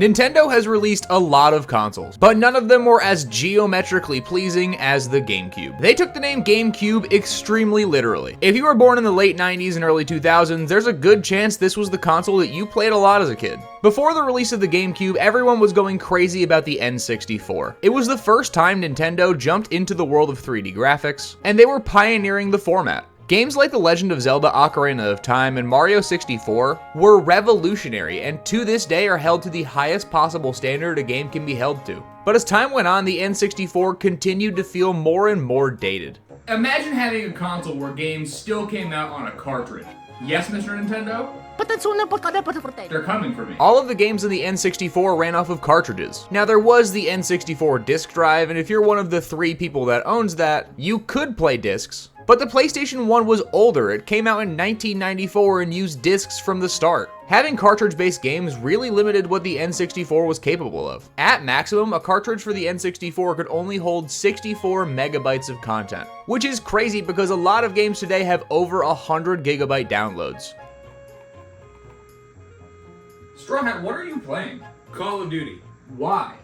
Nintendo has released a lot of consoles, but none of them were as geometrically pleasing as the GameCube. They took the name GameCube extremely literally. If you were born in the late 90s and early 2000s, there's a good chance this was the console that you played a lot as a kid. Before the release of the GameCube, everyone was going crazy about the N64. It was the first time Nintendo jumped into the world of 3D graphics, and they were pioneering the format. Games like The Legend of Zelda: Ocarina of Time and Mario 64 were revolutionary and to this day are held to the highest possible standard a game can be held to. But as time went on, the N64 continued to feel more and more dated. Imagine having a console where games still came out on a cartridge. Yes, Mr. Nintendo? They're coming for me. All of the games in the N64 ran off of cartridges. Now there was the N64 disk drive, and if you're one of the 3 people that owns that, you could play discs. But the PlayStation 1 was older. It came out in 1994 and used discs from the start. Having cartridge-based games really limited what the N64 was capable of. At maximum, a cartridge for the N64 could only hold 64 megabytes of content, which is crazy because a lot of games today have over 100 gigabyte downloads. Straw Hat, what are you playing? Call of Duty. Why?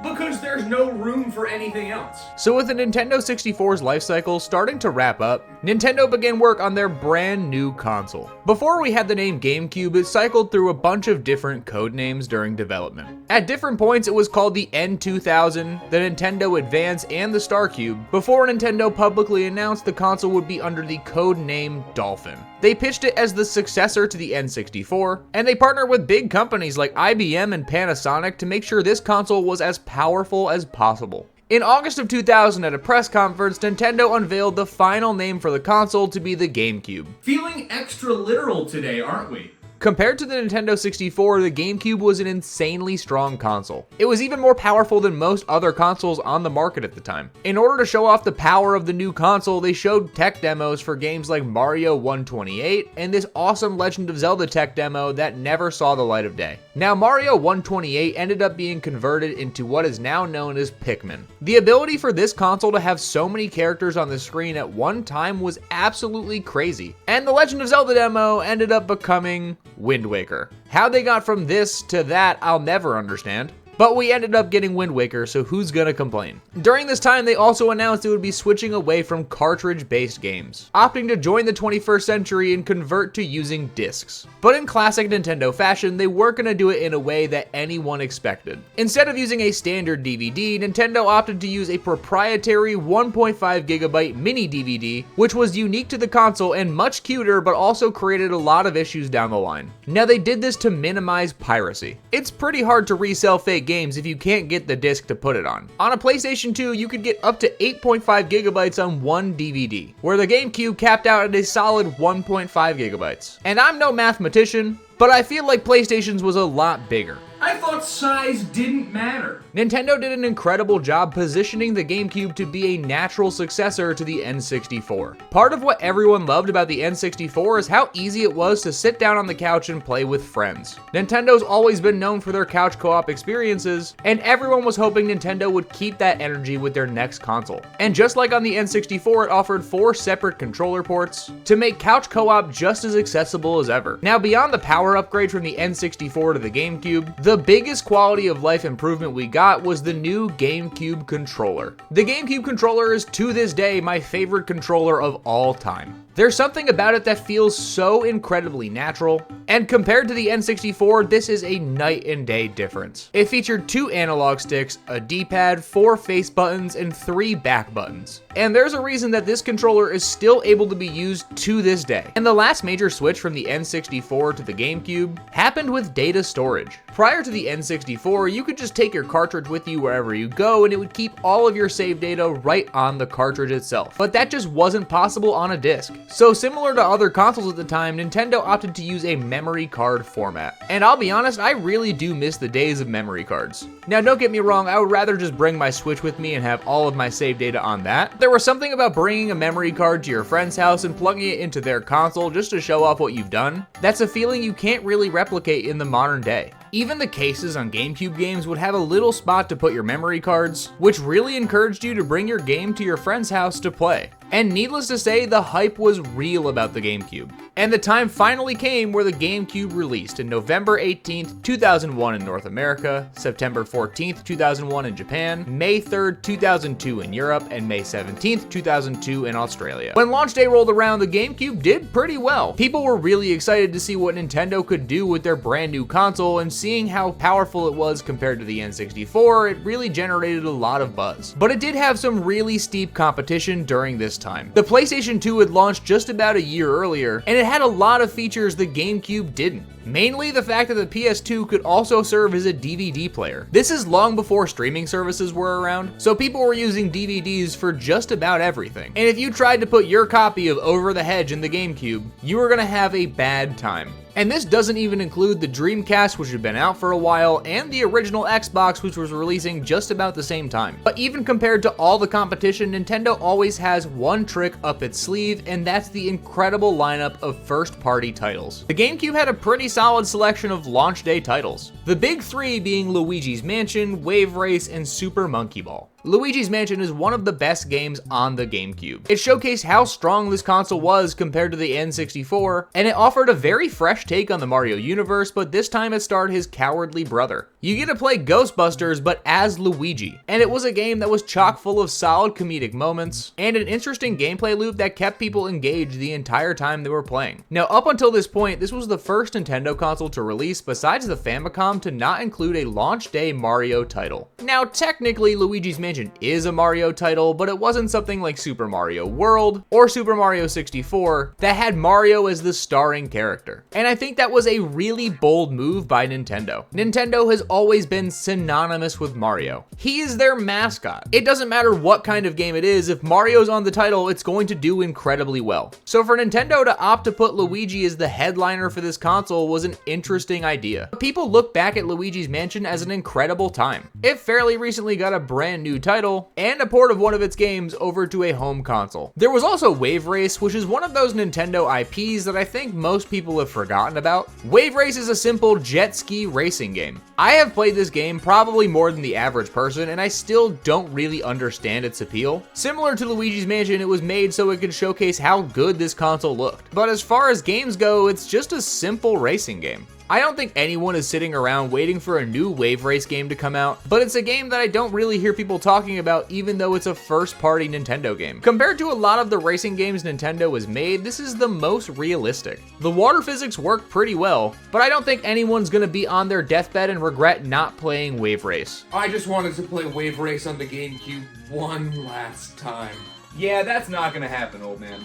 Because there's no room for anything else. So with the Nintendo 64's life cycle starting to wrap up, Nintendo began work on their brand new console. Before we had the name GameCube, it cycled through a bunch of different code names during development. At different points, it was called the N2000, the Nintendo Advance, and the StarCube, before Nintendo publicly announced the console would be under the code name Dolphin. They pitched it as the successor to the N64, and they partnered with big companies like IBM and Panasonic to make sure this console was as powerful as possible. In August of 2000 at a press conference, Nintendo unveiled the final name for the console to be the GameCube. Feeling extra literal today, aren't we? Compared to the Nintendo 64, the GameCube was an insanely strong console. It was even more powerful than most other consoles on the market at the time. In order to show off the power of the new console, they showed tech demos for games like Mario 128 and this awesome Legend of Zelda tech demo that never saw the light of day. Now, Mario 128 ended up being converted into what is now known as Pikmin. The ability for this console to have so many characters on the screen at one time was absolutely crazy. And the Legend of Zelda demo ended up becoming Wind Waker. How they got from this to that, I'll never understand. But we ended up getting Wind Waker, so who's gonna complain? During this time, they also announced it would be switching away from cartridge-based games, opting to join the 21st century and convert to using discs. But in classic Nintendo fashion, they weren't gonna do it in a way that anyone expected. Instead of using a standard DVD, Nintendo opted to use a proprietary 1.5 gigabyte mini DVD, which was unique to the console and much cuter, but also created a lot of issues down the line. Now, they did this to minimize piracy. It's pretty hard to resell fake games if you can't get the disc to put it on. On a PlayStation 2, you could get up to 8.5 gigabytes on one DVD, where the GameCube capped out at a solid 1.5 gigabytes. And I'm no mathematician, but I feel like PlayStation's was a lot bigger. I thought size didn't matter. Nintendo did an incredible job positioning the GameCube to be a natural successor to the N64. Part of what everyone loved about the N64 is how easy it was to sit down on the couch and play with friends. Nintendo's always been known for their couch co-op experiences, and everyone was hoping Nintendo would keep that energy with their next console. And just like on the N64, it offered 4 separate controller ports to make couch co-op just as accessible as ever. Now, beyond the power upgrade from the N64 to the GameCube, the biggest quality of life improvement we got was the new GameCube controller. The GameCube controller is to this day my favorite controller of all time. There's something about it that feels so incredibly natural, and compared to the N64, this is a night and day difference. It featured 2 analog sticks, a D-pad, 4 face buttons, and 3 back buttons. And there's a reason that this controller is still able to be used to this day. And the last major switch from the N64 to the GameCube happened with data storage. Prior to the N64, you could just take your cartridge with you wherever you go and it would keep all of your save data right on the cartridge itself. But that just wasn't possible on a disc. So similar to other consoles at the time, Nintendo opted to use a memory card format. And I'll be honest, I really do miss the days of memory cards. Now don't get me wrong, I would rather just bring my Switch with me and have all of my save data on that. There was something about bringing a memory card to your friend's house and plugging it into their console just to show off what you've done. That's a feeling you can't really replicate in the modern day. Even the cases on GameCube games would have a little spot to put your memory cards, which really encouraged you to bring your game to your friend's house to play. And needless to say, the hype was real about the GameCube. And the time finally came where the GameCube released in November 18th, 2001 in North America, September 14th, 2001 in Japan, May 3rd, 2002 in Europe, and May 17th, 2002 in Australia. When launch day rolled around, the GameCube did pretty well. People were really excited to see what Nintendo could do with their brand new console, and seeing how powerful it was compared to the N64, it really generated a lot of buzz. But it did have some really steep competition during this time. The PlayStation 2 had launched just about a year earlier, and it had a lot of features the GameCube didn't. Mainly the fact that the PS2 could also serve as a DVD player. This is long before streaming services were around, so people were using DVDs for just about everything. And if you tried to put your copy of Over the Hedge in the GameCube, you were gonna have a bad time. And this doesn't even include the Dreamcast, which had been out for a while, and the original Xbox, which was releasing just about the same time. But even compared to all the competition, Nintendo always has one trick up its sleeve, and that's the incredible lineup of first-party titles. The GameCube had a pretty solid selection of launch day titles. The big three being Luigi's Mansion, Wave Race, and Super Monkey Ball. Luigi's Mansion is one of the best games on the GameCube. It showcased how strong this console was compared to the N64, and it offered a very fresh take on the Mario universe, but this time it starred his cowardly brother. You get to play Ghostbusters, but as Luigi, and it was a game that was chock full of solid comedic moments, and an interesting gameplay loop that kept people engaged the entire time they were playing. Now, up until this point, this was the first Nintendo console to release, besides the Famicom, to not include a launch day Mario title. Now, technically, Luigi's Mansion is a Mario title, but it wasn't something like Super Mario World or Super Mario 64 that had Mario as the starring character. And I think that was a really bold move by Nintendo. Nintendo has always been synonymous with Mario. He is their mascot. It doesn't matter what kind of game it is, if Mario's on the title, it's going to do incredibly well. So for Nintendo to opt to put Luigi as the headliner for this console was an interesting idea. People look back at Luigi's Mansion as an incredible time. It fairly recently got a brand new title and a port of one of its games over to a home console. There was also Wave Race, which is one of those Nintendo IPs that I think most people have forgotten about. Wave Race is a simple jet ski racing game. I have played this game probably more than the average person, and I still don't really understand its appeal. Similar to Luigi's Mansion, it was made so it could showcase how good this console looked. But as far as games go, it's just a simple racing game. I don't think anyone is sitting around waiting for a new Wave Race game to come out, but it's a game that I don't really hear people talking about even though it's a first-party Nintendo game. Compared to a lot of the racing games Nintendo has made, this is the most realistic. The water physics work pretty well, but I don't think anyone's gonna be on their deathbed and regret not playing Wave Race. I just wanted to play Wave Race on the GameCube one last time. Yeah, that's not gonna happen, old man.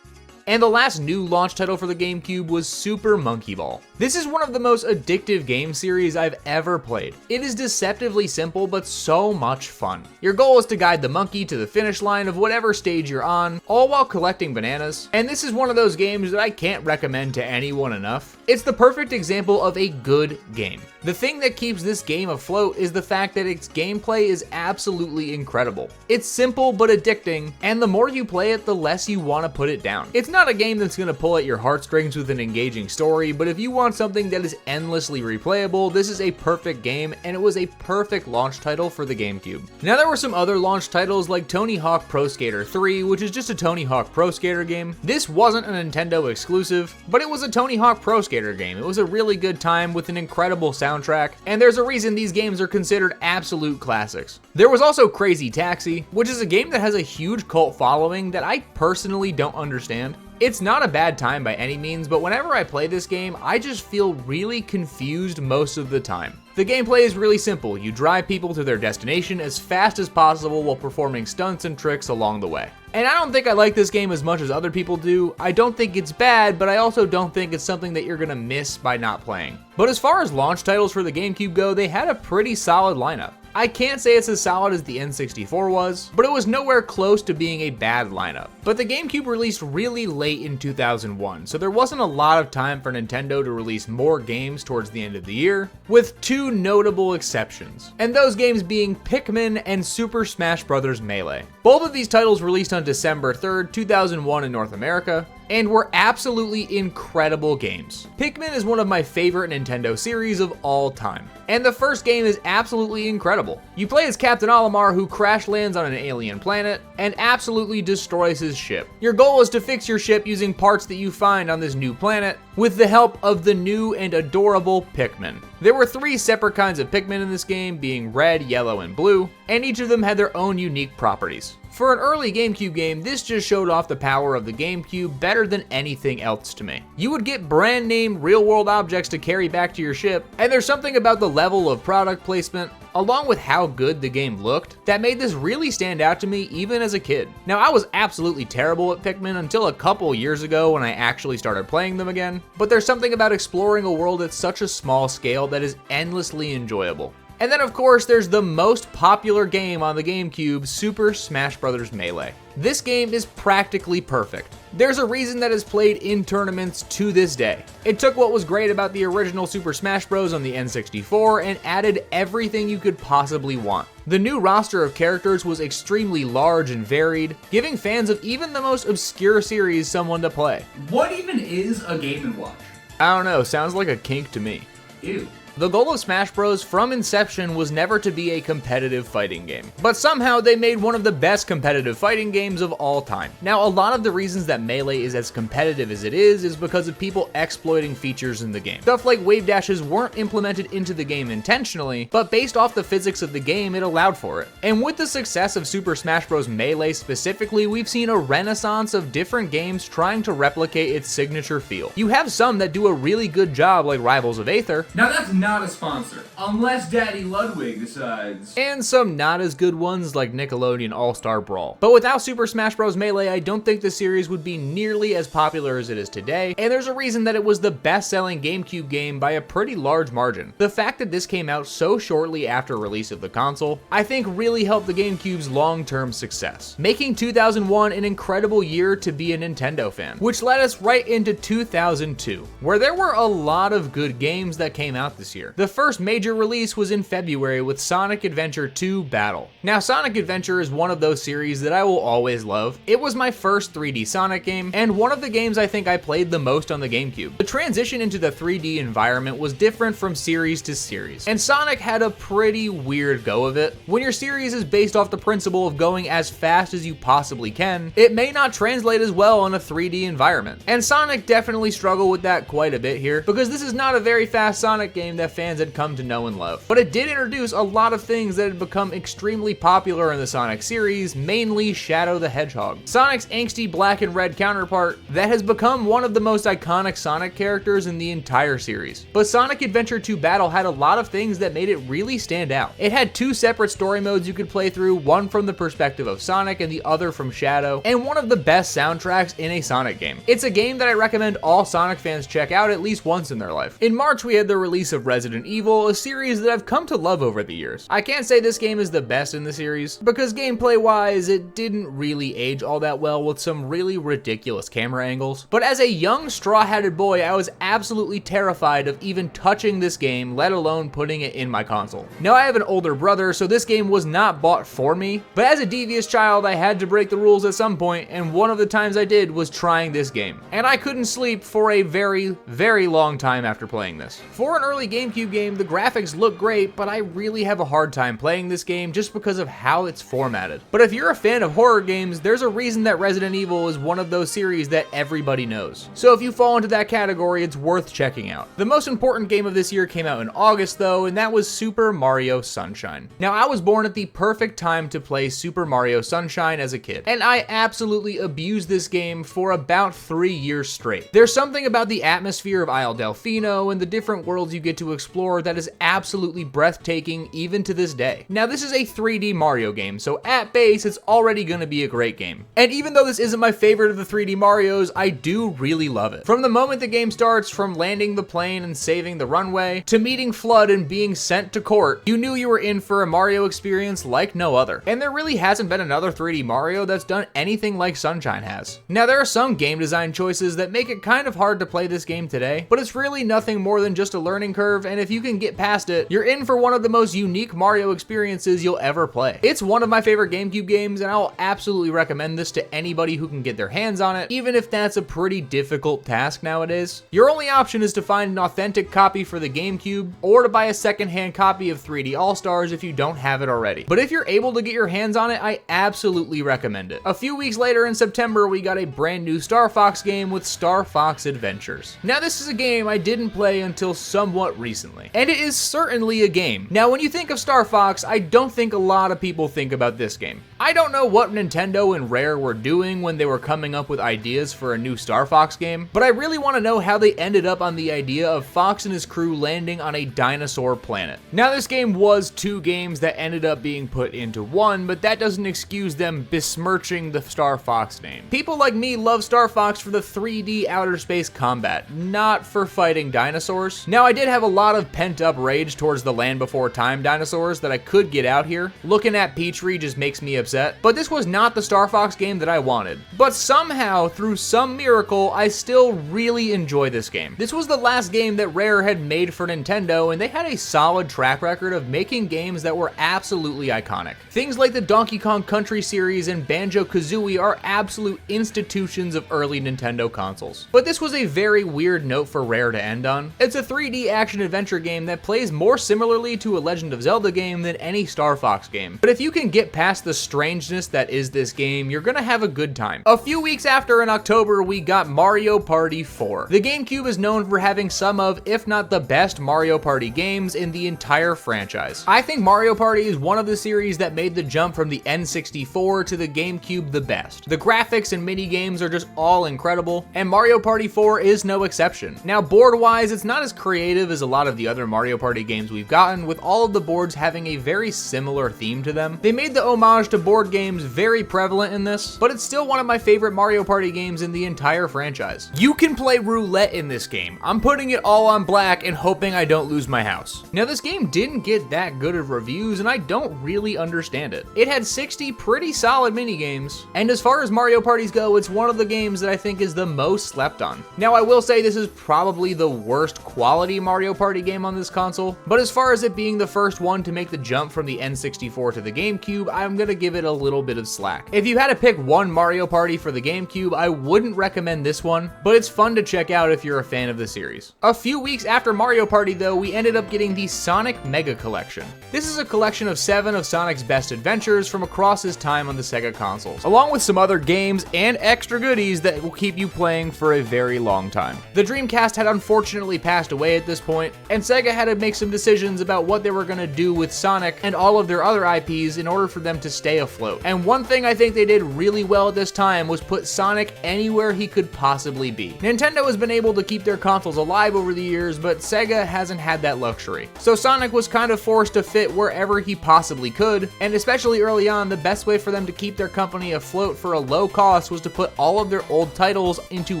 And the last new launch title for the GameCube was Super Monkey Ball. This is one of the most addictive game series I've ever played. It is deceptively simple, but so much fun. Your goal is to guide the monkey to the finish line of whatever stage you're on, all while collecting bananas. And this is one of those games that I can't recommend to anyone enough. It's the perfect example of a good game. The thing that keeps this game afloat is the fact that its gameplay is absolutely incredible. It's simple but addicting, and the more you play it, the less you want to put it down. It's not a game that's going to pull at your heartstrings with an engaging story, but if you want something that is endlessly replayable, this is a perfect game, and it was a perfect launch title for the GameCube. Now, there were some other launch titles like Tony Hawk Pro Skater 3, which is just a Tony Hawk Pro Skater game. This wasn't a Nintendo exclusive, but it was a Tony Hawk Pro Skater game. It was a really good time with an incredible soundtrack, and there's a reason these games are considered absolute classics. There was also Crazy Taxi, which is a game that has a huge cult following that I personally don't understand. It's not a bad time by any means, but whenever I play this game, I just feel really confused most of the time. The gameplay is really simple. You drive people to their destination as fast as possible while performing stunts and tricks along the way. And I don't think I like this game as much as other people do. I don't think it's bad, but I also don't think it's something that you're gonna miss by not playing. But as far as launch titles for the GameCube go, they had a pretty solid lineup. I can't say it's as solid as the N64 was, but it was nowhere close to being a bad lineup. But the GameCube released really late in 2001, so there wasn't a lot of time for Nintendo to release more games towards the end of the year, with two notable exceptions, and those games being Pikmin and Super Smash Bros. Melee. Both of these titles released on December 3rd, 2001 in North America, and were absolutely incredible games. Pikmin is one of my favorite Nintendo series of all time, and the first game is absolutely incredible. You play as Captain Olimar, who crash lands on an alien planet and absolutely destroys his ship. Your goal is to fix your ship using parts that you find on this new planet with the help of the new and adorable Pikmin. There were 3 separate kinds of Pikmin in this game, being red, yellow, and blue, and each of them had their own unique properties. For an early GameCube game, this just showed off the power of the GameCube better than anything else to me. You would get brand name real-world objects to carry back to your ship, and there's something about the level of product placement, along with how good the game looked, that made this really stand out to me even as a kid. Now, I was absolutely terrible at Pikmin until a couple years ago when I actually started playing them again, but there's something about exploring a world at such a small scale that is endlessly enjoyable. And then of course there's the most popular game on the GameCube, Super Smash Bros. Melee. This game is practically perfect. There's a reason that it's played in tournaments to this day. It took what was great about the original Super Smash Bros. On the N64 and added everything you could possibly want. The new roster of characters was extremely large and varied, giving fans of even the most obscure series someone to play. What even is a Game & Watch? I don't know, sounds like a kink to me. Ew. The goal of Smash Bros. From inception was never to be a competitive fighting game, but somehow they made one of the best competitive fighting games of all time. Now, a lot of the reasons that Melee is as competitive as it is because of people exploiting features in the game. Stuff like wave dashes weren't implemented into the game intentionally, but based off the physics of the game, it allowed for it. And with the success of Super Smash Bros. Melee specifically, we've seen a renaissance of different games trying to replicate its signature feel. You have some that do a really good job, like Rivals of Aether. Now that's not a sponsor, unless Daddy Ludwig decides. And some not as good ones like Nickelodeon All-Star Brawl. But without Super Smash Bros. Melee, I don't think the series would be nearly as popular as it is today, and there's a reason that it was the best-selling GameCube game by a pretty large margin. The fact that this came out so shortly after release of the console, I think really helped the GameCube's long-term success, making 2001 an incredible year to be a Nintendo fan, which led us right into 2002, where there were a lot of good games that came out this year. The first major release was in February with Sonic Adventure 2 Battle. Now, Sonic Adventure is one of those series that I will always love. It was my first 3D Sonic game, and one of the games I think I played the most on the GameCube. The transition into the 3D environment was different from series to series, and Sonic had a pretty weird go of it. When your series is based off the principle of going as fast as you possibly can, it may not translate as well on a 3D environment. And Sonic definitely struggled with that quite a bit here, because this is not a very fast Sonic game that fans had come to know and love. But it did introduce a lot of things that had become extremely popular in the Sonic series, mainly Shadow the Hedgehog, Sonic's angsty black and red counterpart that has become one of the most iconic Sonic characters in the entire series. But Sonic Adventure 2 Battle had a lot of things that made it really stand out. It had 2 separate story modes you could play through, one from the perspective of Sonic and the other from Shadow, and one of the best soundtracks in a Sonic game. It's a game that I recommend all Sonic fans check out at least once in their life. In March, we had the release of Resident Evil, a series that I've come to love over the years. I can't say this game is the best in the series, because gameplay-wise, it didn't really age all that well with some really ridiculous camera angles. But as a young straw-hatted boy, I was absolutely terrified of even touching this game, let alone putting it in my console. Now, I have an older brother, so this game was not bought for me, but as a devious child, I had to break the rules at some point, and one of the times I did was trying this game. And I couldn't sleep for a very, very long time after playing this. For an early GameCube game, the graphics look great, but I really have a hard time playing this game just because of how it's formatted. But if you're a fan of horror games, there's a reason that Resident Evil is one of those series that everybody knows. So if you fall into that category, it's worth checking out. The most important game of this year came out in August though, and that was Super Mario Sunshine. Now, I was born at the perfect time to play Super Mario Sunshine as a kid, and I absolutely abused this game for about 3 years straight. There's something about the atmosphere of Isle Delfino and the different worlds you get to explore that is absolutely breathtaking even to this day. Now, this is a 3D Mario game, so at base, it's already gonna be a great game. And even though this isn't my favorite of the 3D Marios, I do really love it. From the moment the game starts, from landing the plane and saving the runway, to meeting Flood and being sent to court, you knew you were in for a Mario experience like no other. And there really hasn't been another 3D Mario that's done anything like Sunshine has. Now, there are some game design choices that make it kind of hard to play this game today, but it's really nothing more than just a learning curve curve, and if you can get past it, you're in for one of the most unique Mario experiences you'll ever play. It's one of my favorite GameCube games, and I'll absolutely recommend this to anybody who can get their hands on it, even if that's a pretty difficult task nowadays. Your only option is to find an authentic copy for the GameCube, or to buy a secondhand copy of 3D All-Stars if you don't have it already. But if you're able to get your hands on it, I absolutely recommend it. A few weeks later in September, we got a brand new Star Fox game with Star Fox Adventures. Now this is a game I didn't play until somewhat recently, and it is certainly a game. Now when you think of Star Fox, I don't think a lot of people think about this game. I don't know what Nintendo and Rare were doing when they were coming up with ideas for a new Star Fox game, but I really want to know how they ended up on the idea of Fox and his crew landing on a dinosaur planet. Now this game was 2 games that ended up being put into one, but that doesn't excuse them besmirching the Star Fox name. People like me love Star Fox for the 3D outer space combat, not for fighting dinosaurs. Now I did have a lot of pent up rage towards the Land Before Time dinosaurs that I could get out here. Looking at Peachtree just makes me upset, but this was not the Star Fox game that I wanted. But somehow, through some miracle, I still really enjoy this game. This was the last game that Rare had made for Nintendo, and they had a solid track record of making games that were absolutely iconic. Things like the Donkey Kong Country series and Banjo-Kazooie are absolute institutions of early Nintendo consoles. But this was a very weird note for Rare to end on. It's a 3D action-adventure game that plays more similarly to a Legend of Zelda game than any Star Fox game. But if you can get past the strangeness that is this game, you're gonna have a good time. A few weeks after, in October, we got Mario Party 4. The GameCube is known for having some of, if not the best, Mario Party games in the entire franchise. I think Mario Party is one of the series that made the jump from the N64 to the GameCube the best. The graphics and mini games are just all incredible, and Mario Party 4 is no exception. Now, board-wise, it's not as creative as a lot of the other Mario Party games we've gotten, with all of the boards having a very similar theme to them. They made the homage to board games very prevalent in this, but it's still one of my favorite Mario Party games in the entire franchise. You can play roulette in this game. I'm putting it all on black and hoping I don't lose my house. Now, this game didn't get that good of reviews, and I don't really understand it. It had 60 pretty solid minigames, and as far as Mario Parties go, it's one of the games that I think is the most slept on. Now, I will say this is probably the worst quality Mario Party game on this console, but as far as it being the first one to make the jump from the N64 to the GameCube, I'm gonna give it a little bit of slack. If you had to pick one Mario Party for the GameCube, I wouldn't recommend this one, but it's fun to check out if you're a fan of the series. A few weeks after Mario Party though, we ended up getting the Sonic Mega Collection. This is a collection of 7 of Sonic's best adventures from across his time on the Sega consoles, along with some other games and extra goodies that will keep you playing for a very long time. The Dreamcast had unfortunately passed away at this point, and Sega had to make some decisions about what they were gonna do with Sonic and all of their other IPs in order for them to stay afloat. And one thing I think they did really well at this time was put Sonic anywhere he could possibly be. Nintendo has been able to keep their consoles alive over the years, but Sega hasn't had that luxury. So Sonic was kind of forced to fit wherever he possibly could, and especially early on, the best way for them to keep their company afloat for a low cost was to put all of their old titles into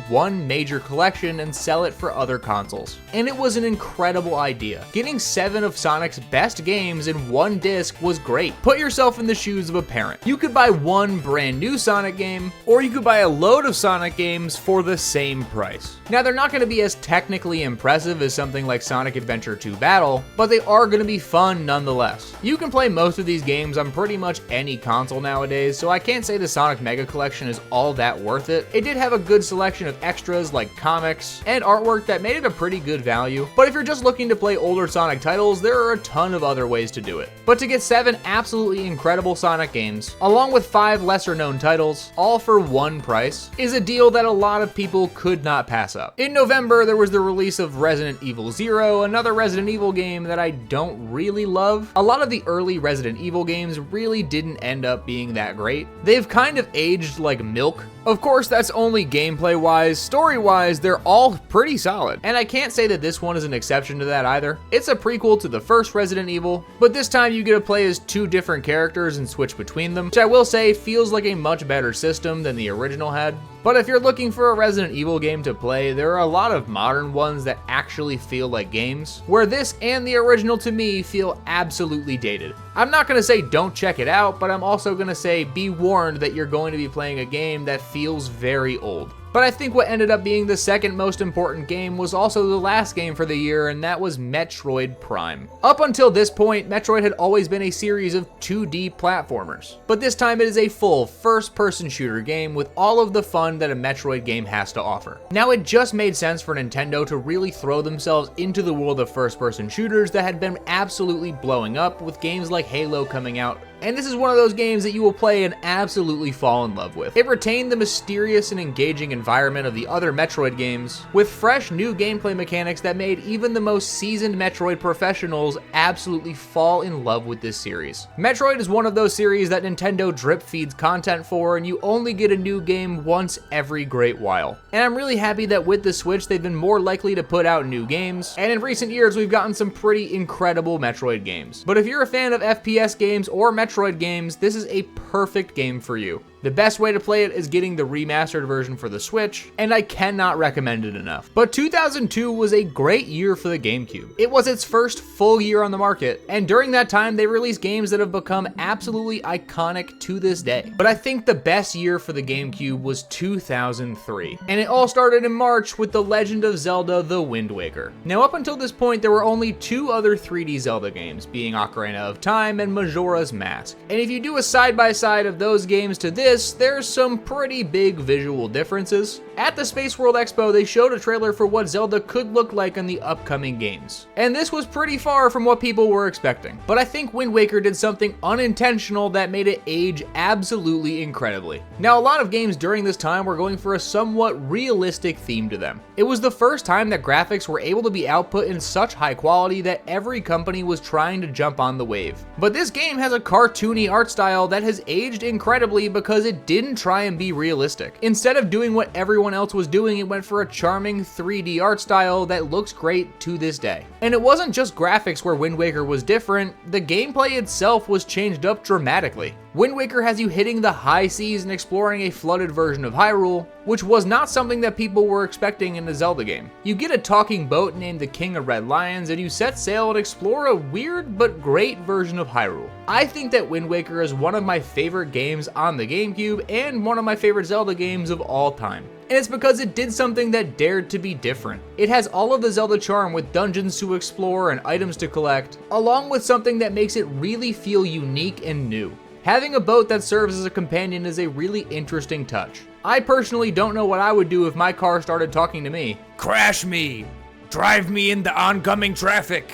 one major collection and sell it for other consoles. And it was an incredible idea. Getting 7 of Sonic's best games in one disc was great. Put yourself in the shoes of a parent. You could buy one brand new Sonic game, or you could buy a load of Sonic games for the same price. Now, they're not going to be as technically impressive as something like Sonic Adventure 2 Battle, but they are going to be fun nonetheless. You can play most of these games on pretty much any console nowadays, so I can't say the Sonic Mega Collection is all that worth it. It did have a good selection of extras like comics and artwork that made it a pretty good value, but if you're just looking to play older Sonic titles, there are a ton of other ways to do it. But to get 7 absolutely incredible Sonic games, along with 5 lesser known titles, all for one price, is a deal that a lot of people could not pass up. In November, there was the release of Resident Evil Zero, another Resident Evil game that I don't really love. A lot of the early Resident Evil games really didn't end up being that great. They've kind of aged like milk. Of course, that's only gameplay-wise. Story-wise, they're all pretty solid. And I can't say that this one is an exception to that either. It's a prequel to the first Resident Evil, but this time you get to play as 2 different characters and switch between them, which I will say feels like a much better system than the original had. But if you're looking for a Resident Evil game to play, there are a lot of modern ones that actually feel like games, where this and the original to me feel absolutely dated. I'm not gonna say don't check it out, but I'm also gonna say be warned that you're going to be playing a game that feels very old. But I think what ended up being the second most important game was also the last game for the year, and that was Metroid Prime. Up until this point, Metroid had always been a series of 2D platformers, but this time it is a full first-person shooter game with all of the fun that a Metroid game has to offer. Now, it just made sense for Nintendo to really throw themselves into the world of first-person shooters that had been absolutely blowing up with games like Halo coming out, and this is one of those games that you will play and absolutely fall in love with. It retained the mysterious and engaging environment of the other Metroid games, with fresh new gameplay mechanics that made even the most seasoned Metroid professionals absolutely fall in love with this series. Metroid is one of those series that Nintendo drip feeds content for, and you only get a new game once every great while. And I'm really happy that with the Switch they've been more likely to put out new games, and in recent years we've gotten some pretty incredible Metroid games. But if you're a fan of FPS games or Metroid games, this is a perfect game for you. The best way to play it is getting the remastered version for the Switch, and I cannot recommend it enough. But 2002 was a great year for the GameCube. It was its first full year on the market, and during that time they released games that have become absolutely iconic to this day. But I think the best year for the GameCube was 2003, and it all started in March with The Legend of Zelda: The Wind Waker. Now, up until this point there were only two other 3D Zelda games, being Ocarina of Time and Majora's Mask. And if you do a side-by-side of those games to this, there's some pretty big visual differences. At the Space World Expo, they showed a trailer for what Zelda could look like in the upcoming games, and this was pretty far from what people were expecting. But I think Wind Waker did something unintentional that made it age absolutely incredibly. Now, a lot of games during this time were going for a somewhat realistic theme to them. It was the first time that graphics were able to be output in such high quality that every company was trying to jump on the wave. But this game has a cartoony art style that has aged incredibly because it didn't try and be realistic. Instead of doing what everyone else was doing, it went for a charming 3D art style that looks great to this day. And it wasn't just graphics where Wind Waker was different, the gameplay itself was changed up dramatically. Wind Waker has you hitting the high seas and exploring a flooded version of Hyrule, which was not something that people were expecting in a Zelda game. You get a talking boat named the King of Red Lions, and you set sail and explore a weird but great version of Hyrule. I think that Wind Waker is one of my favorite games on the GameCube and one of my favorite Zelda games of all time. And it's because it did something that dared to be different. It has all of the Zelda charm with dungeons to explore and items to collect, along with something that makes it really feel unique and new. Having a boat that serves as a companion is a really interesting touch. I personally don't know what I would do if my car started talking to me. Crash me! Drive me into oncoming traffic!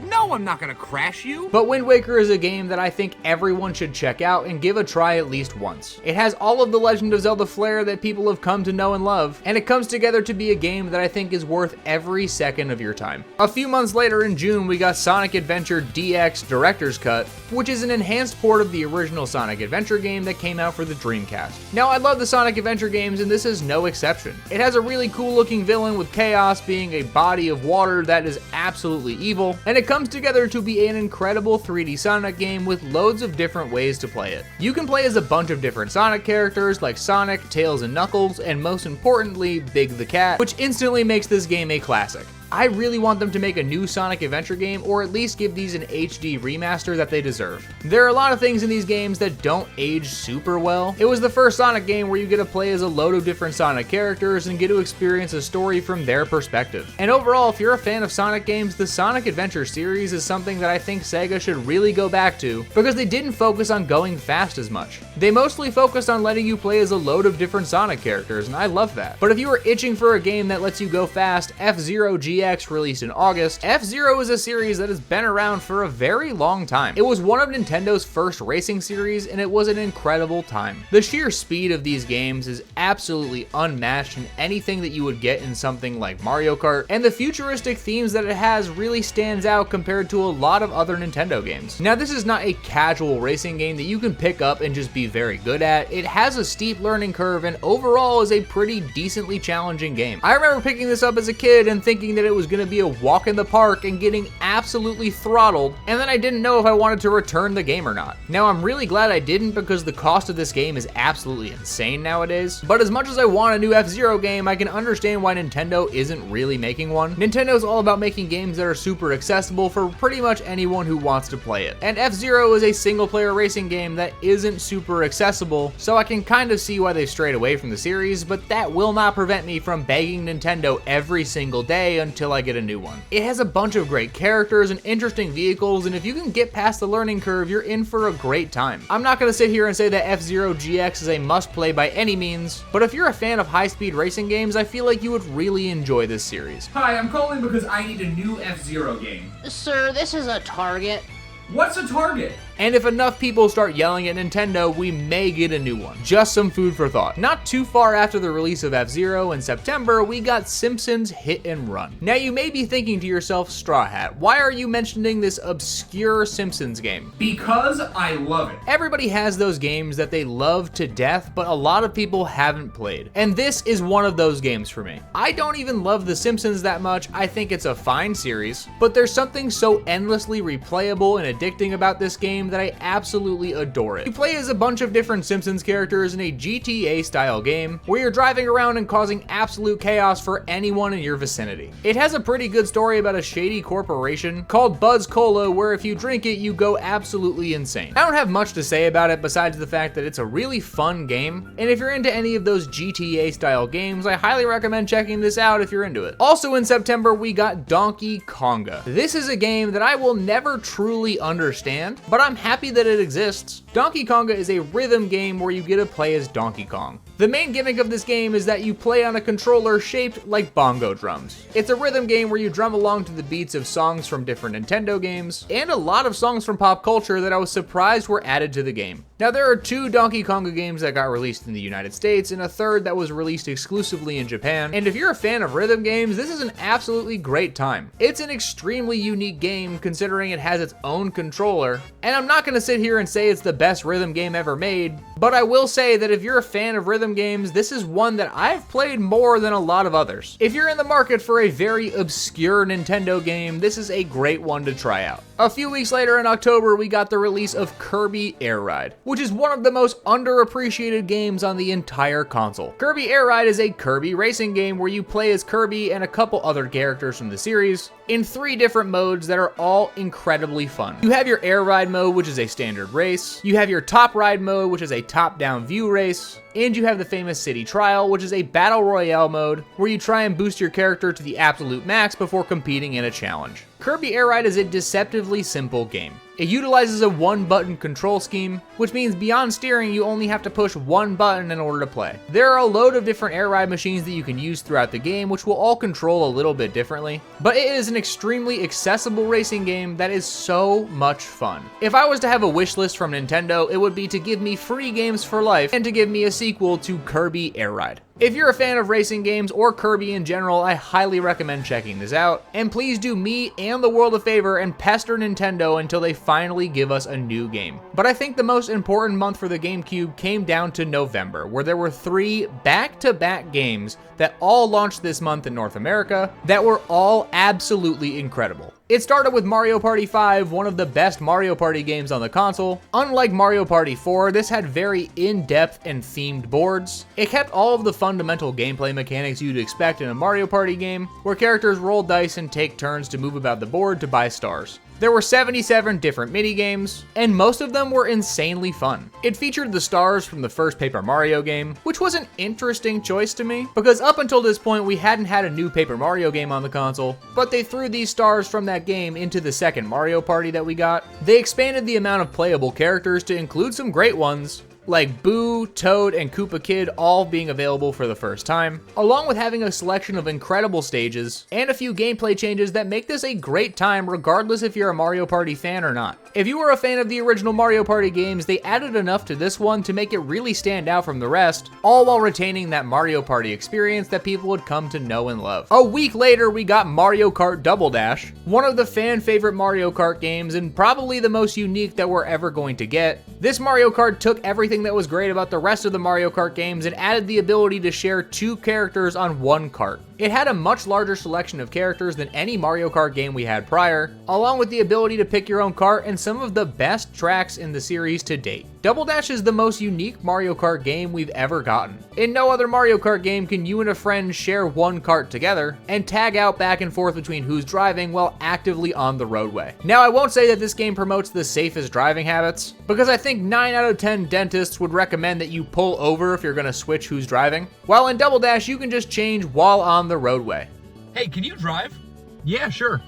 No, I'm not gonna crash you. But Wind Waker is a game that I think everyone should check out and give a try at least once. It has all of the Legend of Zelda flair that people have come to know and love, and it comes together to be a game that I think is worth every second of your time. A few months later in June, we got Sonic Adventure DX Director's Cut, which is an enhanced port of the original Sonic Adventure game that came out for the Dreamcast. Now, I love the Sonic Adventure games, and this is no exception. It has a really cool looking villain with Chaos being a body of water that is absolutely evil, and it comes together to be an incredible 3D Sonic game with loads of different ways to play it. You can play as a bunch of different Sonic characters like Sonic, Tails, and Knuckles, and most importantly, Big the Cat, which instantly makes this game a classic. I really want them to make a new Sonic Adventure game, or at least give these an HD remaster that they deserve. There are a lot of things in these games that don't age super well. It was the first Sonic game where you get to play as a load of different Sonic characters and get to experience a story from their perspective. And overall, if you're a fan of Sonic games, the Sonic Adventure series is something that I think Sega should really go back to, because they didn't focus on going fast as much. They mostly focused on letting you play as a load of different Sonic characters, and I love that. But if you are itching for a game that lets you go fast, FZero GX released in August. FZero is a series that has been around for a very long time. It was one of Nintendo's first racing series, and it was an incredible time. The sheer speed of these games is absolutely unmatched in anything that you would get in something like Mario Kart, and the futuristic themes that it has really stands out compared to a lot of other Nintendo games. Now, this is not a casual racing game that you can pick up and just be very good at. It has a steep learning curve, and overall is a pretty decently challenging game. I remember picking this up as a kid and thinking that it it was gonna be a walk in the park and getting absolutely throttled, and then I didn't know if I wanted to return the game or not. Now I'm really glad I didn't, because the cost of this game is absolutely insane nowadays, but as much as I want a new F-Zero game, I can understand why Nintendo isn't really making one. Nintendo's all about making games that are super accessible for pretty much anyone who wants to play it, and F-Zero is a single player racing game that isn't super accessible, so I can kind of see why they've strayed away from the series, but that will not prevent me from begging Nintendo every single day until I get a new one. It has a bunch of great characters and interesting vehicles, and if you can get past the learning curve, you're in for a great time. I'm not gonna sit here and say that FZero GX is a must-play by any means, but if you're a fan of high-speed racing games, I feel like you would really enjoy this series. Hi, I'm calling because I need a new F-Zero game. Sir, this is a Target. What's a Target? And if enough people start yelling at Nintendo, we may get a new one. Just some food for thought. Not too far after the release of F-Zero in September, we got Simpsons Hit and Run. Now you may be thinking to yourself, Straw Hat, why are you mentioning this obscure Simpsons game? Because I love it. Everybody has those games that they love to death, but a lot of people haven't played. And this is one of those games for me. I don't even love The Simpsons that much. I think it's a fine series, but there's something so endlessly replayable and addicting about this game that I absolutely adore it. You play as a bunch of different Simpsons characters in a GTA style game where you're driving around and causing absolute chaos for anyone in your vicinity. It has a pretty good story about a shady corporation called Buzz Cola where if you drink it, you go absolutely insane. I don't have much to say about it besides the fact that it's a really fun game, and if you're into any of those GTA style games, I highly recommend checking this out if you're into it. Also in September, we got Donkey Konga. This is a game that I will never truly understand, but I'm happy that it exists. Donkey Konga is a rhythm game where you get to play as Donkey Kong. The main gimmick of this game is that you play on a controller shaped like bongo drums. It's a rhythm game where you drum along to the beats of songs from different Nintendo games, and a lot of songs from pop culture that I was surprised were added to the game. Now there are 2 Donkey Konga games that got released in the United States, and a third that was released exclusively in Japan, and if you're a fan of rhythm games, this is an absolutely great time. It's an extremely unique game considering it has its own controller, and I'm not gonna sit here and say it's the best rhythm game ever made, but I will say that if you're a fan of rhythm games, this is one that I've played more than a lot of others. If you're in the market for a very obscure Nintendo game, this is a great one to try out. A few weeks later in October, we got the release of Kirby Airride, which is one of the most underappreciated games on the entire console. Kirby Airride is a Kirby racing game where you play as Kirby and a couple other characters from the series in 3 different modes that are all incredibly fun. You have your Air Ride mode, which is a standard race. You have your Top Ride mode, which is a top-down view race. And you have the famous City Trial, which is a battle royale mode where you try and boost your character to the absolute max before competing in a challenge. Kirby Airride is a deceptively simple game. It utilizes a 1-button control scheme, which means beyond steering, you only have to push 1 button in order to play. There are a load of different air ride machines that you can use throughout the game, which will all control a little bit differently, but it is an extremely accessible racing game that is so much fun. If I was to have a wish list from Nintendo, it would be to give me free games for life and to give me a sequel to Kirby Airride. If you're a fan of racing games or Kirby in general, I highly recommend checking this out, and please do me and the world a favor and pester Nintendo until they finally give us a new game. But I think the most important month for the GameCube came down to November, where there were 3 back-to-back games that all launched this month in North America that were all absolutely incredible. It started with Mario Party 5, one of the best Mario Party games on the console. Unlike Mario Party 4, this had very in-depth and themed boards. It kept all of the fundamental gameplay mechanics you'd expect in a Mario Party game, where characters roll dice and take turns to move about the board to buy stars. There were 77 different mini-games, and most of them were insanely fun. It featured the stars from the first Paper Mario game, which was an interesting choice to me, because up until this point we hadn't had a new Paper Mario game on the console, but they threw these stars from that game into the second Mario Party that we got. They expanded the amount of playable characters to include some great ones, like Boo, Toad, and Koopa Kid all being available for the first time, along with having a selection of incredible stages, and a few gameplay changes that make this a great time regardless if you're a Mario Party fan or not. If you were a fan of the original Mario Party games, they added enough to this one to make it really stand out from the rest, all while retaining that Mario Party experience that people would come to know and love. A week later, we got Mario Kart Double Dash, one of the fan favorite Mario Kart games and probably the most unique that we're ever going to get. This Mario Kart took everything that was great about the rest of the Mario Kart games and added the ability to share 2 characters on one kart. It had a much larger selection of characters than any Mario Kart game we had prior, along with the ability to pick your own kart and some of the best tracks in the series to date. Double Dash is the most unique Mario Kart game we've ever gotten. In no other Mario Kart game can you and a friend share one kart together and tag out back and forth between who's driving while actively on the roadway. Now, I won't say that this game promotes the safest driving habits, because I think 9 out of 10 dentists would recommend that you pull over if you're gonna switch who's driving. While in Double Dash, you can just change while on the roadway. Hey, can you drive? Yeah, sure.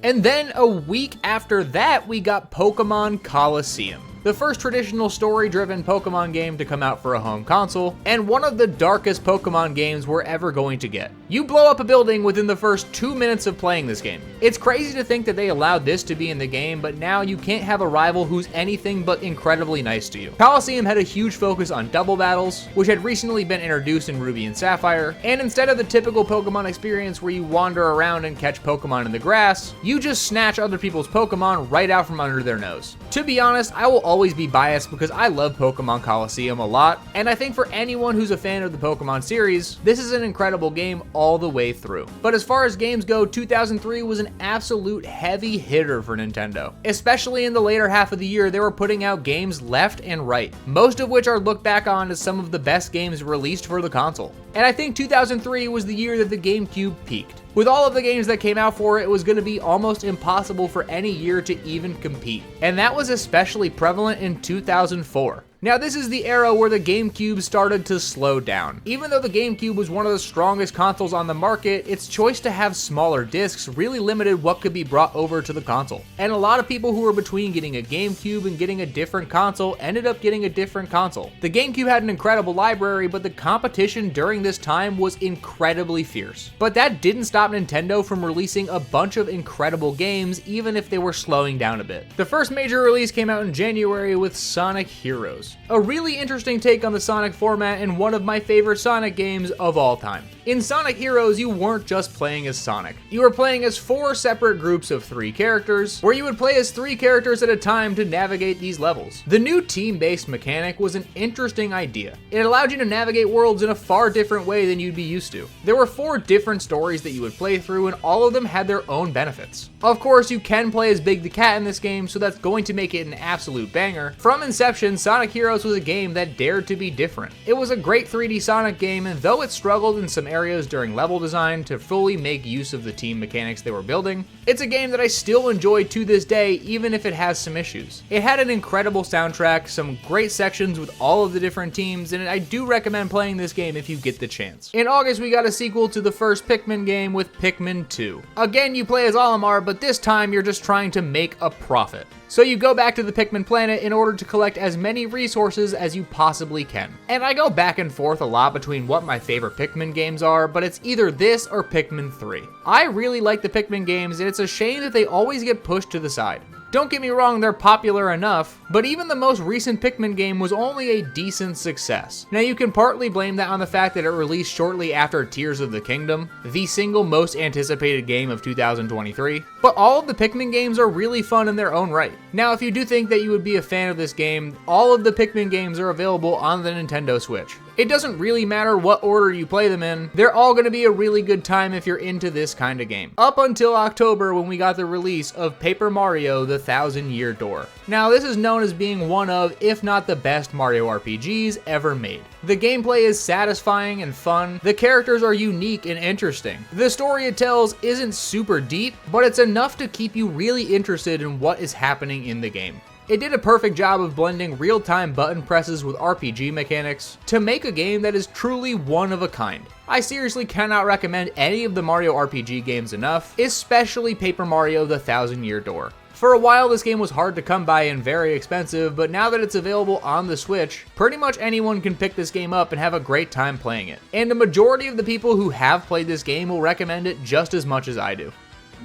And then a week after that, we got Pokemon Colosseum, the first traditional story-driven Pokemon game to come out for a home console, and one of the darkest Pokemon games we're ever going to get. You blow up a building within the first 2 minutes of playing this game. It's crazy to think that they allowed this to be in the game, but now you can't have a rival who's anything but incredibly nice to you. Colosseum had a huge focus on double battles, which had recently been introduced in Ruby and Sapphire, and instead of the typical Pokemon experience where you wander around and catch Pokemon in the grass, you just snatch other people's Pokemon right out from under their nose. To be honest, I will always be biased because I love Pokemon Colosseum a lot, and I think for anyone who's a fan of the Pokemon series, this is an incredible game all the way through. But as far as games go, 2003 was an absolute heavy hitter for Nintendo. Especially in the later half of the year, they were putting out games left and right, most of which are looked back on as some of the best games released for the console. And I think 2003 was the year that the GameCube peaked. With all of the games that came out for it, it was going to be almost impossible for any year to even compete. And that was especially prevalent in 2004. Now, this is the era where the GameCube started to slow down. Even though the GameCube was one of the strongest consoles on the market, its choice to have smaller discs really limited what could be brought over to the console. And a lot of people who were between getting a GameCube and getting a different console ended up getting a different console. The GameCube had an incredible library, but the competition during this time was incredibly fierce. But that didn't stop Nintendo from releasing a bunch of incredible games, even if they were slowing down a bit. The first major release came out in January with Sonic Heroes. A really interesting take on the Sonic format and one of my favorite Sonic games of all time. In Sonic Heroes, you weren't just playing as Sonic. You were playing as 4 separate groups of 3 characters, where you would play as 3 characters at a time to navigate these levels. The new team-based mechanic was an interesting idea. It allowed you to navigate worlds in a far different way than you'd be used to. There were 4 different stories that you would play through, and all of them had their own benefits. Of course, you can play as Big the Cat in this game, so that's going to make it an absolute banger. From inception, Sonic Heroes was a game that dared to be different. It was a great 3D Sonic game, and though it struggled in some areas during level design to fully make use of the team mechanics they were building, it's a game that I still enjoy to this day, even if it has some issues. It had an incredible soundtrack, some great sections with all of the different teams, and I do recommend playing this game if you get the chance. In August, we got a sequel to the first Pikmin game with Pikmin 2. Again, you play as Olimar, but this time you're just trying to make a profit. So you go back to the Pikmin planet in order to collect as many resources as you possibly can. And I go back and forth a lot between what my favorite Pikmin games are, but it's either this or Pikmin 3. I really like the Pikmin games, and it's a shame that they always get pushed to the side. Don't get me wrong, they're popular enough, but even the most recent Pikmin game was only a decent success. Now, you can partly blame that on the fact that it released shortly after Tears of the Kingdom, the single most anticipated game of 2023, but all of the Pikmin games are really fun in their own right. Now, if you do think that you would be a fan of this game, all of the Pikmin games are available on the Nintendo Switch. It doesn't really matter what order you play them in, they're all going to be a really good time if you're into this kind of game. Up until October, when we got the release of Paper Mario: The Thousand-Year Door. Now, this is known as being one of, if not the best Mario RPGs ever made. The gameplay is satisfying and fun, the characters are unique and interesting. The story it tells isn't super deep, but it's enough to keep you really interested in what is happening in the game. It did a perfect job of blending real-time button presses with RPG mechanics to make a game that is truly one of a kind. I seriously cannot recommend any of the Mario RPG games enough, especially Paper Mario: The Thousand-Year Door. For a while, this game was hard to come by and very expensive, but now that it's available on the Switch, pretty much anyone can pick this game up and have a great time playing it. And the majority of the people who have played this game will recommend it just as much as I do.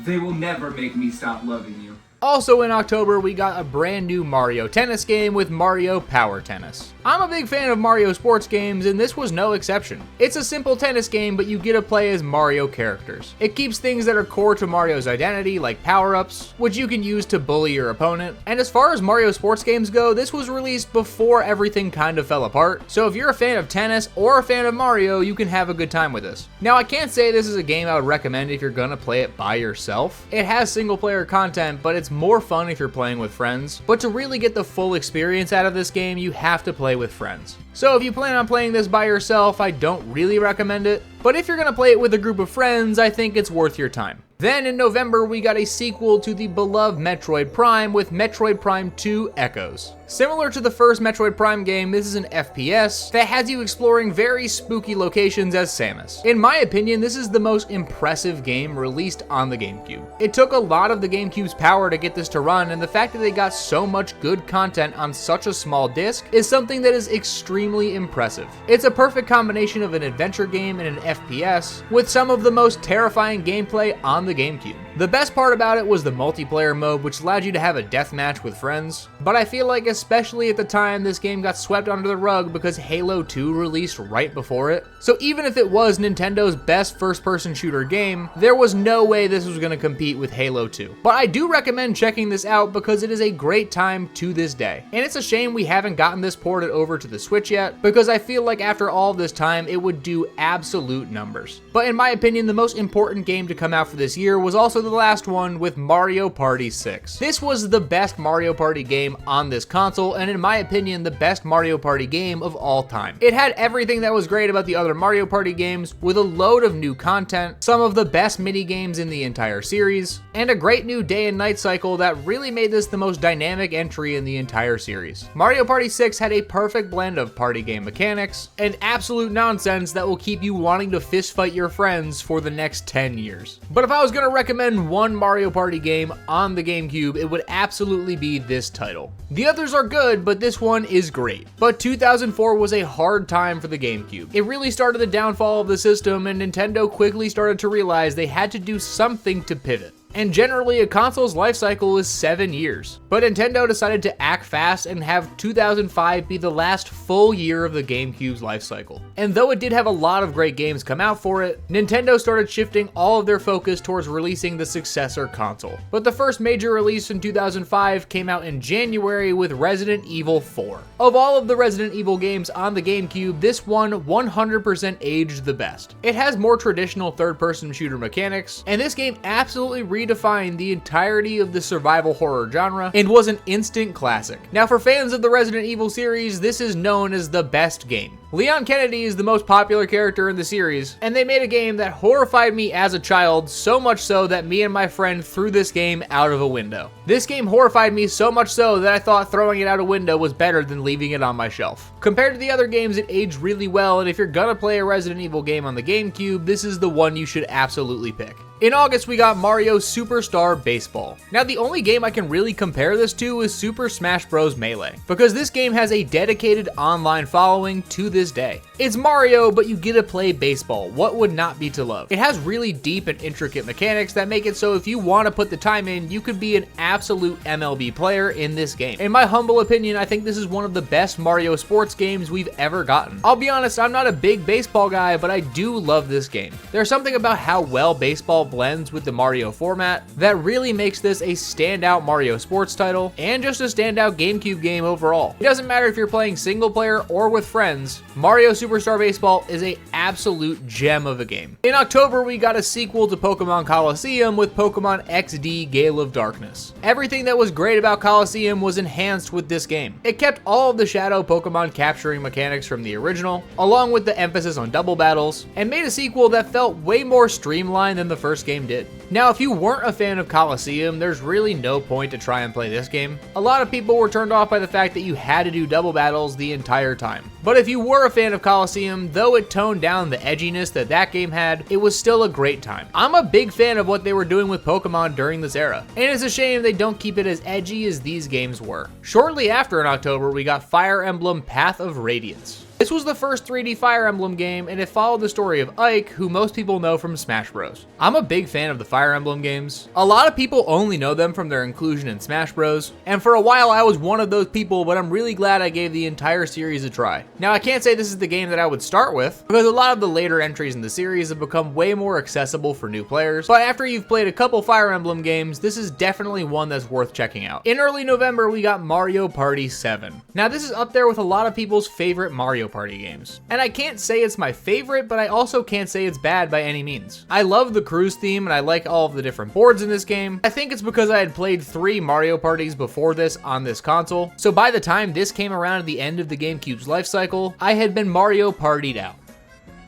They will never make me stop loving you. Also in October, we got a brand new Mario Tennis game with Mario Power Tennis. I'm a big fan of Mario sports games, and this was no exception. It's a simple tennis game, but you get to play as Mario characters. It keeps things that are core to Mario's identity, like power-ups, which you can use to bully your opponent. And as far as Mario sports games go, this was released before everything kind of fell apart, so if you're a fan of tennis or a fan of Mario, you can have a good time with this. Now, I can't say this is a game I would recommend if you're gonna play it by yourself. It has single-player content, but it's more fun if you're playing with friends. But to really get the full experience out of this game, you have to play with friends. So if you plan on playing this by yourself, I don't really recommend it. But if you're gonna play it with a group of friends, I think it's worth your time. Then in November, we got a sequel to the beloved Metroid Prime with Metroid Prime 2 Echoes. Similar to the first Metroid Prime game, this is an FPS that has you exploring very spooky locations as Samus. In my opinion, this is the most impressive game released on the GameCube. It took a lot of the GameCube's power to get this to run, and the fact that they got so much good content on such a small disc is something that is extremely impressive. It's a perfect combination of an adventure game and an FPS, with some of the most terrifying gameplay on the GameCube. The best part about it was the multiplayer mode, which allowed you to have a deathmatch with friends, but I feel like especially at the time, this game got swept under the rug because Halo 2 released right before it. So even if it was Nintendo's best first-person shooter game, there was no way this was going to compete with Halo 2. But I do recommend checking this out because it is a great time to this day. And it's a shame we haven't gotten this ported over to the Switch yet, because I feel like after all this time, it would do absolute numbers. But in my opinion, the most important game to come out for this year was also the last one with Mario Party 6. This was the best Mario Party game on this console, and in my opinion, the best Mario Party game of all time. It had everything that was great about the other Mario Party games, with a load of new content, some of the best mini games in the entire series, and a great new day and night cycle that really made this the most dynamic entry in the entire series. Mario Party 6 had a perfect blend of party game mechanics and absolute nonsense that will keep you wanting to fist fight your friends for the next 10 years. But if I was gonna recommend one Mario Party game on the GameCube, it would absolutely be this title. The others are good, but this one is great. But 2004 was a hard time for the GameCube. It really started the downfall of the system, and Nintendo quickly started to realize they had to do something to pivot. And generally, a console's life cycle is 7 years. But Nintendo decided to act fast and have 2005 be the last full year of the GameCube's life cycle. And though it did have a lot of great games come out for it, Nintendo started shifting all of their focus towards releasing the successor console. But the first major release in 2005 came out in January with Resident Evil 4. Of all of the Resident Evil games on the GameCube, this one 100% aged the best. It has more traditional third-person shooter mechanics, and this game absolutely redefined the entirety of the survival horror genre and was an instant classic. Now, for fans of the Resident Evil series, this is known as the best game. Leon Kennedy is the most popular character in the series, and they made a game that horrified me as a child, so much so that me and my friend threw this game out of a window. This game horrified me so much so that I thought throwing it out a window was better than leaving it on my shelf. Compared to the other games, it aged really well, and if you're gonna play a Resident Evil game on the GameCube, this is the one you should absolutely pick. In August, we got Mario Superstar Baseball. Now, the only game I can really compare this to is Super Smash Bros. Melee, because this game has a dedicated online following to this day. It's Mario, but you get to play baseball. What would not be to love? It has really deep and intricate mechanics that make it so if you want to put the time in, you could be an absolute MLB player in this game. In my humble opinion, I think this is one of the best Mario sports games we've ever gotten. I'll be honest, I'm not a big baseball guy, but I do love this game. There's something about how well baseball blends with the Mario format that really makes this a standout Mario sports title and just a standout GameCube game overall. It doesn't matter if you're playing single player or with friends, Mario Superstar Baseball is an absolute gem of a game. In October, we got a sequel to Pokemon Colosseum with Pokemon XD Gale of Darkness. Everything that was great about Colosseum was enhanced with this game. It kept all of the Shadow Pokemon capturing mechanics from the original, along with the emphasis on double battles, and made a sequel that felt way more streamlined than the first game did. Now, if you weren't a fan of Colosseum, there's really no point to try and play this game. A lot of people were turned off by the fact that you had to do double battles the entire time. But if you were a fan of Colosseum, though it toned down the edginess that game had, it was still a great time. I'm a big fan of what they were doing with Pokemon during this era, and it's a shame they don't keep it as edgy as these games were. Shortly after in October, we got Fire Emblem Path of Radiance. This was the first 3D Fire Emblem game, and it followed the story of Ike, who most people know from Smash Bros. I'm a big fan of the Fire Emblem games. A lot of people only know them from their inclusion in Smash Bros, and for a while I was one of those people, but I'm really glad I gave the entire series a try. Now, I can't say this is the game that I would start with, because a lot of the later entries in the series have become way more accessible for new players, but after you've played a couple Fire Emblem games, this is definitely one that's worth checking out. In early November, we got Mario Party 7. Now, this is up there with a lot of people's favorite Mario Party games. And I can't say it's my favorite, but I also can't say it's bad by any means. I love the cruise theme and I like all of the different boards in this game. I think it's because I had played 3 Mario Parties before this on this console, so by the time this came around at the end of the GameCube's life cycle, I had been Mario Partied out.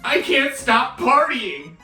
I can't stop partying!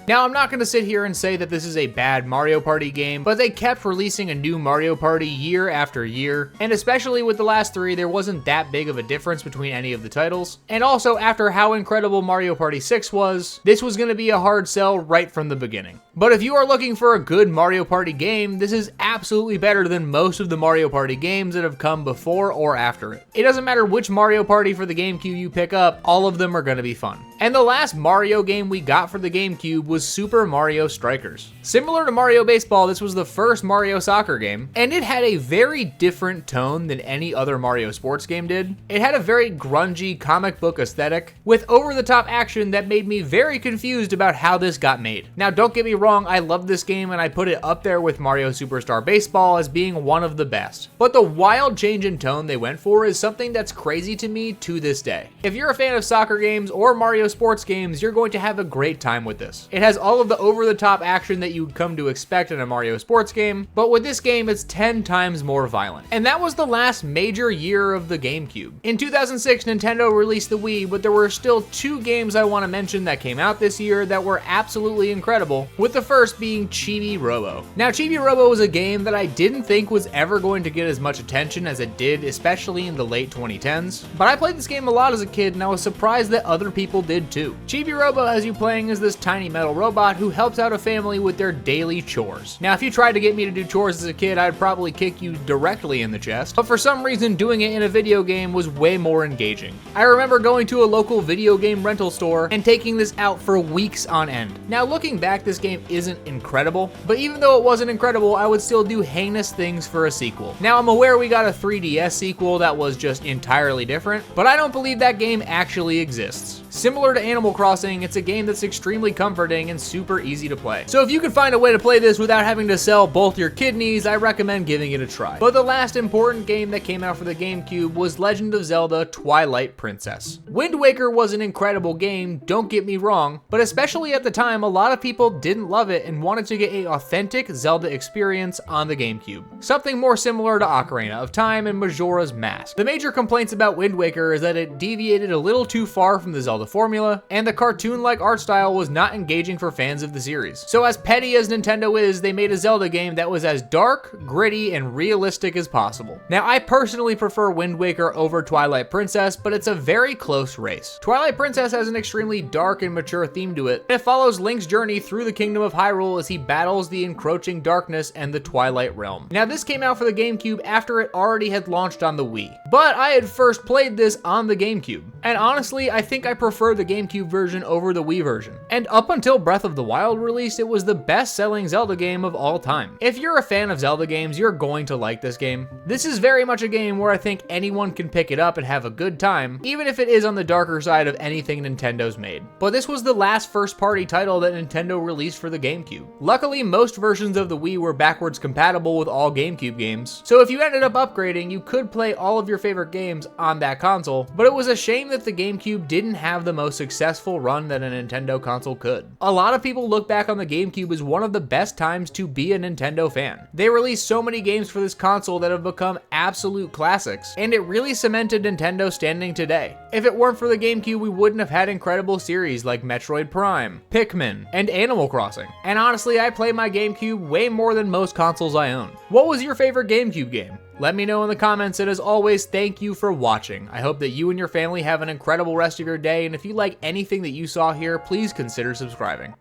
Now, I'm not going to sit here and say that this is a bad Mario Party game, but they kept releasing a new Mario Party year after year, and especially with the last 3, there wasn't that big of a difference between any of the titles. And also, after how incredible Mario Party 6 was, this was going to be a hard sell right from the beginning. But if you are looking for a good Mario Party game, this is absolutely better than most of the Mario Party games that have come before or after it. It doesn't matter which Mario Party for the GameCube you pick up, all of them are going to be fun. And the last Mario game we got for the GameCube was Super Mario Strikers. Similar to Mario Baseball, this was the first Mario soccer game, and it had a very different tone than any other Mario sports game did. It had a very grungy comic book aesthetic, with over-the-top action that made me very confused about how this got made. Now, don't get me wrong, I love this game and I put it up there with Mario Superstar Baseball as being one of the best. But the wild change in tone they went for is something that's crazy to me to this day. If you're a fan of soccer games or Mario sports games, you're going to have a great time with this. It has all of the over-the-top action that you'd come to expect in a Mario sports game, but with this game, it's 10 times more violent. And that was the last major year of the GameCube. In 2006, Nintendo released the Wii, but there were still 2 games I want to mention that came out this year that were absolutely incredible, with the first being Chibi Robo. Now, Chibi Robo was a game that I didn't think was ever going to get as much attention as it did, especially in the late 2010s, but I played this game a lot as a kid and I was surprised that other people did too. Chibi Robo has you playing as this tiny metal robot who helps out a family with their daily chores. Now, if you tried to get me to do chores as a kid, I'd probably kick you directly in the chest, but for some reason, doing it in a video game was way more engaging. I remember going to a local video game rental store and taking this out for weeks on end. Now, looking back, this game isn't incredible, but even though it wasn't incredible, I would still do heinous things for a sequel. Now, I'm aware we got a 3DS sequel that was just entirely different, but I don't believe that game actually exists. Similar to Animal Crossing, it's a game that's extremely comforting and super easy to play. So if you can find a way to play this without having to sell both your kidneys, I recommend giving it a try. But the last important game that came out for the GameCube was Legend of Zelda Twilight Princess. Wind Waker was an incredible game, don't get me wrong, but especially at the time, a lot of people didn't love it and wanted to get an authentic Zelda experience on the GameCube. Something more similar to Ocarina of Time and Majora's Mask. The major complaints about Wind Waker is that it deviated a little too far from the Zelda formula, and the cartoon-like art style was not engaging for fans of the series. So as petty as Nintendo is, they made a Zelda game that was as dark, gritty, and realistic as possible. Now, I personally prefer Wind Waker over Twilight Princess, but it's a very close race. Twilight Princess has an extremely dark and mature theme to it, and it follows Link's journey through the Kingdom of Hyrule as he battles the encroaching darkness and the Twilight Realm. Now, this came out for the GameCube after it already had launched on the Wii, but I had first played this on the GameCube, and honestly, I think I prefer the GameCube version over the Wii version. And up until Breath of the Wild released, it was the best-selling Zelda game of all time. If you're a fan of Zelda games, you're going to like this game. This is very much a game where I think anyone can pick it up and have a good time, even if it is on the darker side of anything Nintendo's made. But this was the last first-party title that Nintendo released for the GameCube. Luckily, most versions of the Wii were backwards compatible with all GameCube games, so if you ended up upgrading, you could play all of your favorite games on that console, but it was a shame that the GameCube didn't have the most successful run that a Nintendo console could. A lot of people look back on the GameCube as one of the best times to be a Nintendo fan. They released so many games for this console that have become absolute classics, and it really cemented Nintendo standing today. If it weren't for the GameCube, we wouldn't have had incredible series like Metroid Prime, Pikmin, and Animal Crossing. And honestly, I play my GameCube way more than most consoles I own. What was your favorite GameCube game? Let me know in the comments, and as always, thank you for watching. I hope that you and your family have an incredible rest of your day, and if you like anything that you saw here, please consider subscribing.